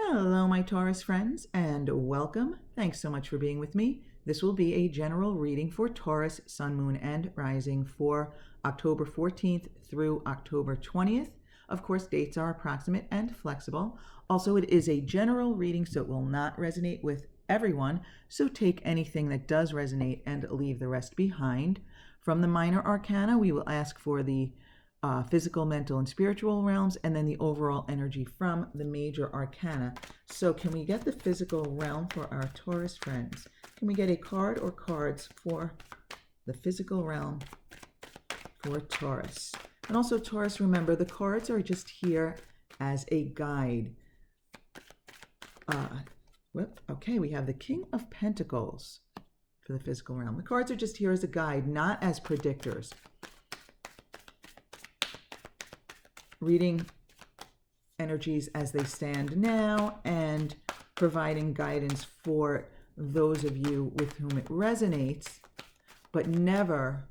Hello, my Taurus friends, and welcome. Thanks so much for being with me. This will be a general reading for Taurus, Sun, Moon, and Rising for October 14th through October 20th. Of course, dates are approximate and flexible. Also, it is a general reading, so it will not resonate with everyone. So take anything that does resonate and leave the rest behind. From the minor arcana, we will ask for the physical, mental, and spiritual realms, and then the overall energy from the major arcana. So can we get the physical realm for our Taurus friends? Can we get a card or cards for the physical realm for Taurus? And also, Taurus, remember, the cards are just here as a guide. Okay, we have the King of Pentacles for the physical realm. The cards are just here as a guide, not as predictors. Reading energies as they stand now and providing guidance for those of you with whom it resonates, but never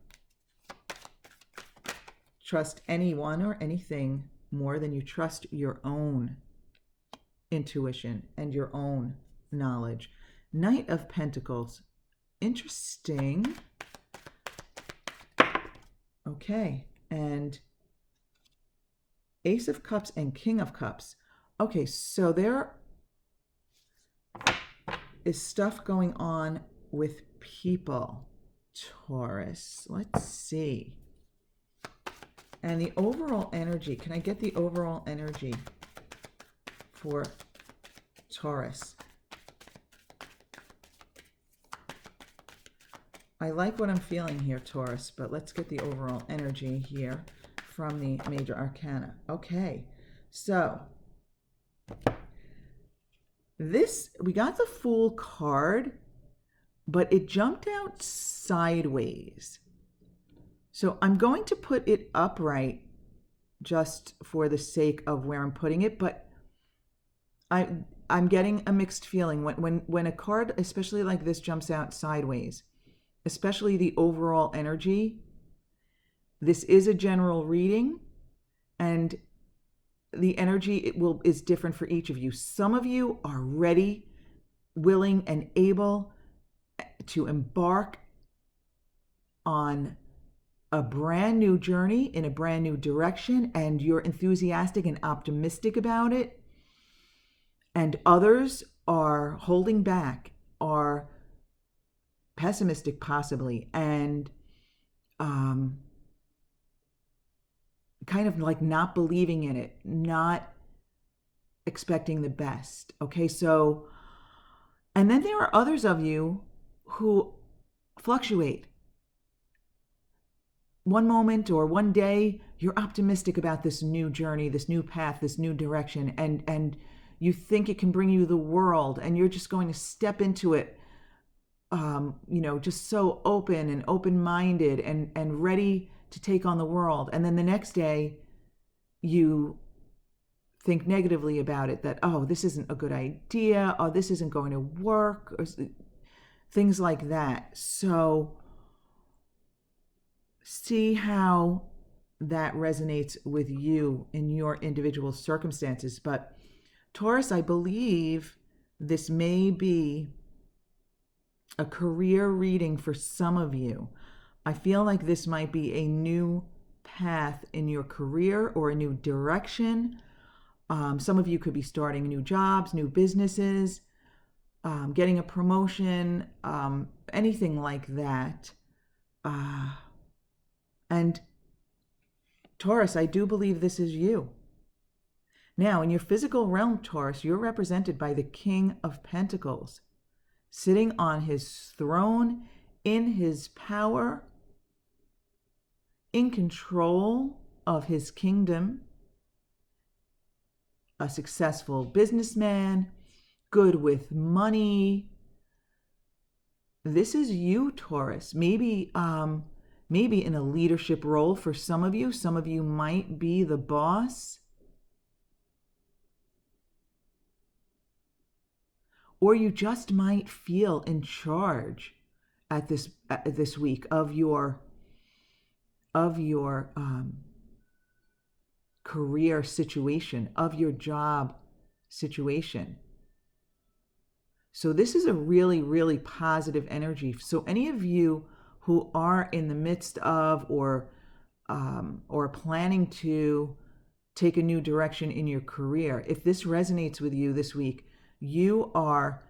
trust anyone or anything more than you trust your own intuition and your own knowledge. Knight of Pentacles. Interesting. Okay, and Ace of Cups and King of Cups. Okay, so there is stuff going on with people, Taurus. Let's see. And the overall energy, can I get the overall energy for Taurus? I like what I'm feeling here, Taurus, but let's get the overall energy here from the major arcana. Okay, so we got the Fool card, but it jumped out sideways. So I'm going to put it upright just for the sake of where I'm putting it, but I'm getting a mixed feeling when a card, especially like this, jumps out sideways, especially the overall energy. This is a general reading, and the energy is different for each of you. Some of you are ready, willing, and able to embark on a brand new journey in a brand new direction, and you're enthusiastic and optimistic about it. And others are holding back, are pessimistic possibly, and kind of like not believing in it, not expecting the best. Okay, so, and then there are others of you who fluctuate. One moment or one day, you're optimistic about this new journey, this new path, this new direction, and you think it can bring you the world, and you're just going to step into it, just so open and open-minded and ready to take on the world. And then the next day you think negatively about it, that, oh, this isn't a good idea, or this isn't going to work, or things like that. So see how that resonates with you in your individual circumstances. But Taurus, I believe this may be a career reading for some of you. I feel like this might be a new path in your career or a new direction. Some of you could be starting new jobs, new businesses, getting a promotion, anything like that. And Taurus, I do believe this is you. Now, in your physical realm, Taurus, you're represented by the King of Pentacles, sitting on his throne, in his power, in control of his kingdom, a successful businessman, good with money. This is you, Taurus. Maybe in a leadership role for some of you. Some of you might be the boss. Or you just might feel in charge at this week of your career situation, of your job situation. So this is a really, really positive energy. So any of you who are in the midst of or planning to take a new direction in your career, if this resonates with you this week, you are,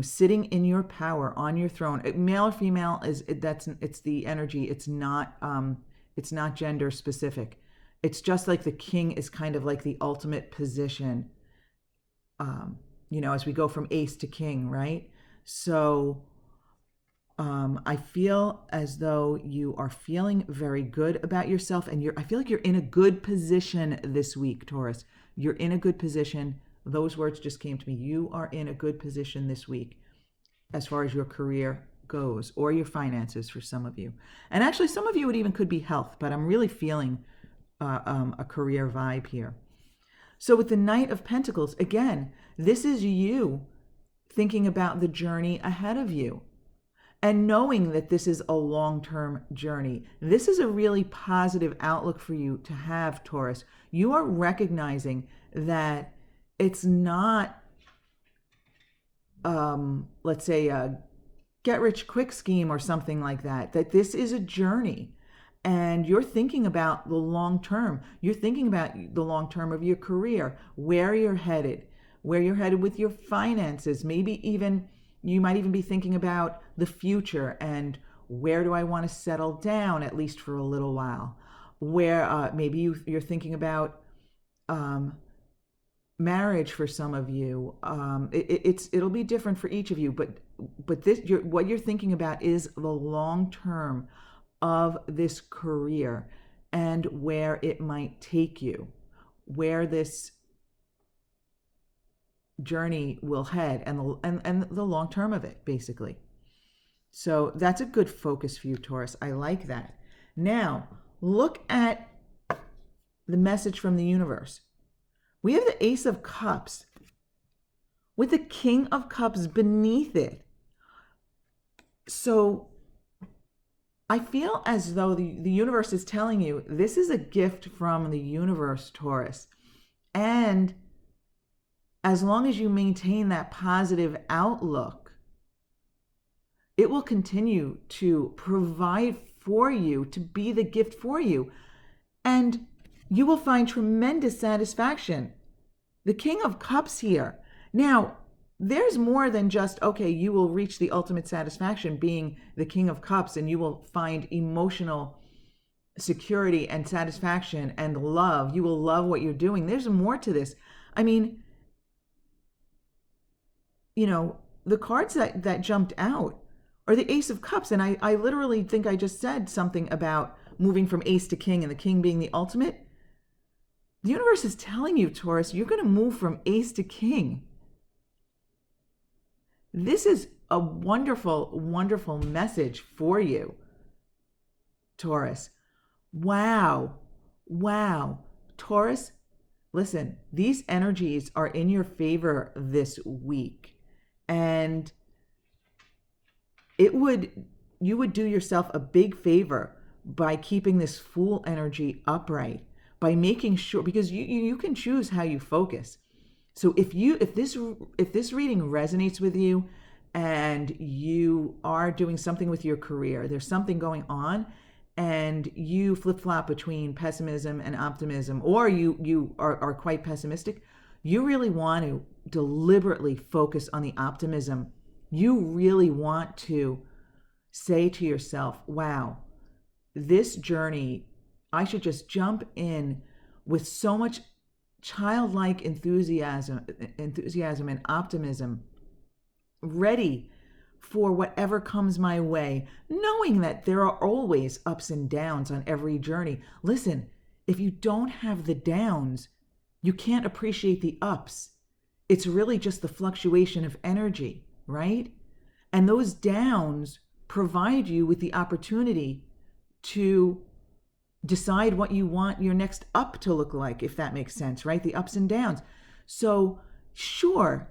sitting in your power on your throne. Male or female it's the energy. It's not gender specific. It's just like the king is kind of like the ultimate position. As we go from ace to king, right? So I feel as though you are feeling very good about yourself, and I feel like you're in a good position this week, Taurus. You're in a good position. Those words just came to me. You are in a good position this week as far as your career goes, or your finances for some of you. And actually, some of you it even could be health, but I'm really feeling a career vibe here. So with the Knight of Pentacles, again, this is you thinking about the journey ahead of you and knowing that this is a long-term journey. This is a really positive outlook for you to have, Taurus. You are recognizing that it's not, let's say, a get-rich-quick scheme or something like that, that this is a journey. And you're thinking about the long term. You're thinking about the long term of your career, where you're headed with your finances. Maybe even, you might even be thinking about the future and where do I want to settle down, at least for a little while. Where maybe you're thinking about marriage for some of you. It'll be different for each of you, but what you're thinking about is the long term of this career and where it might take you, where this journey will head, and the long term of it, basically. So that's a good focus for you, Taurus. I like that. Now, look at the message from the universe. We have the Ace of Cups with the King of Cups beneath it. So I feel as though the universe is telling you this is a gift from the universe, Taurus. And as long as you maintain that positive outlook, it will continue to provide for you, to be the gift for you. And you will find tremendous satisfaction. The King of Cups here. Now, there's more than just, okay, you will reach the ultimate satisfaction being the King of Cups, and you will find emotional security and satisfaction and love. You will love what you're doing. There's more to this. I mean, the cards that jumped out are the Ace of Cups. And I literally think I just said something about moving from ace to king and the king being the ultimate. The universe is telling you, Taurus, you're going to move from ace to king. This is a wonderful, wonderful message for you, Taurus. Wow. Taurus, listen, these energies are in your favor this week. And you would do yourself a big favor by keeping this Fool energy upright, by making sure, because you can choose how you focus. So if this reading resonates with you and you are doing something with your career, there's something going on, and you flip-flop between pessimism and optimism, or you are quite pessimistic, you really want to deliberately focus on the optimism. You really want to say to yourself, wow, this journey, I should just jump in with so much childlike enthusiasm and optimism, ready for whatever comes my way, knowing that there are always ups and downs on every journey. Listen, if you don't have the downs, you can't appreciate the ups. It's really just the fluctuation of energy, right? And those downs provide you with the opportunity to decide what you want your next up to look like, if that makes sense, right? The ups and downs. So sure,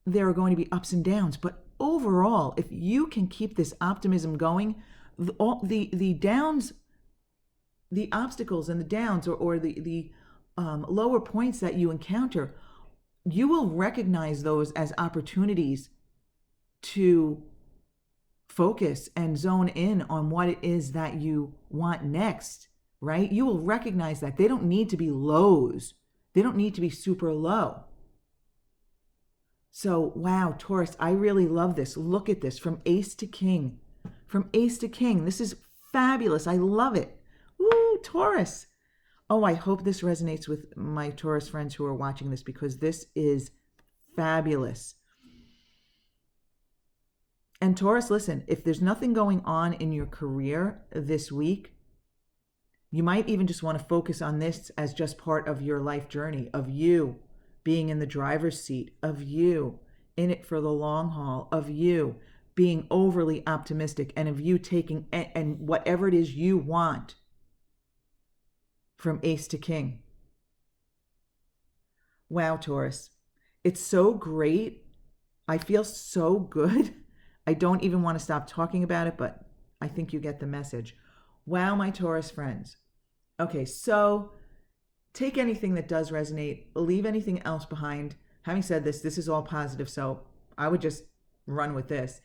there are going to be ups and downs, but overall, if you can keep this optimism going, the downs, the obstacles and the downs, or the lower points that you encounter, you will recognize those as opportunities to focus and zone in on what it is that you want next, right? You will recognize that they don't need to be lows. They don't need to be super low. So, wow, Taurus, I really love this. Look at this, from ace to king. From ace to king. This is fabulous. I love it. Woo, Taurus. Oh, I hope this resonates with my Taurus friends who are watching this, because this is fabulous. And Taurus, listen, if there's nothing going on in your career this week, you might even just want to focus on this as just part of your life journey, of you being in the driver's seat, of you in it for the long haul, of you being overly optimistic, and of you taking and whatever it is you want from ace to king. Wow, Taurus. It's so great. I feel so good. I don't even want to stop talking about it, but I think you get the message. Wow, my Taurus friends. Okay, so take anything that does resonate, leave anything else behind. Having said this, this is all positive, so I would just run with this.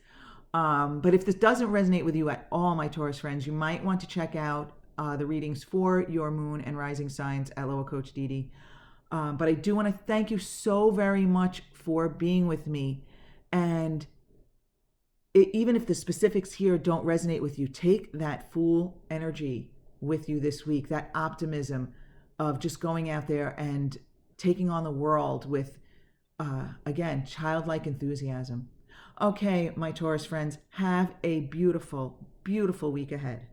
But if this doesn't resonate with you at all, my Taurus friends, you might want to check out the readings for your moon and rising signs at LoA Coach DD. But I do want to thank you so very much for being with me. And even if the specifics here don't resonate with you, take that Fool energy with you this week, that optimism of just going out there and taking on the world with, again, childlike enthusiasm. Okay, my Taurus friends, have a beautiful, beautiful week ahead.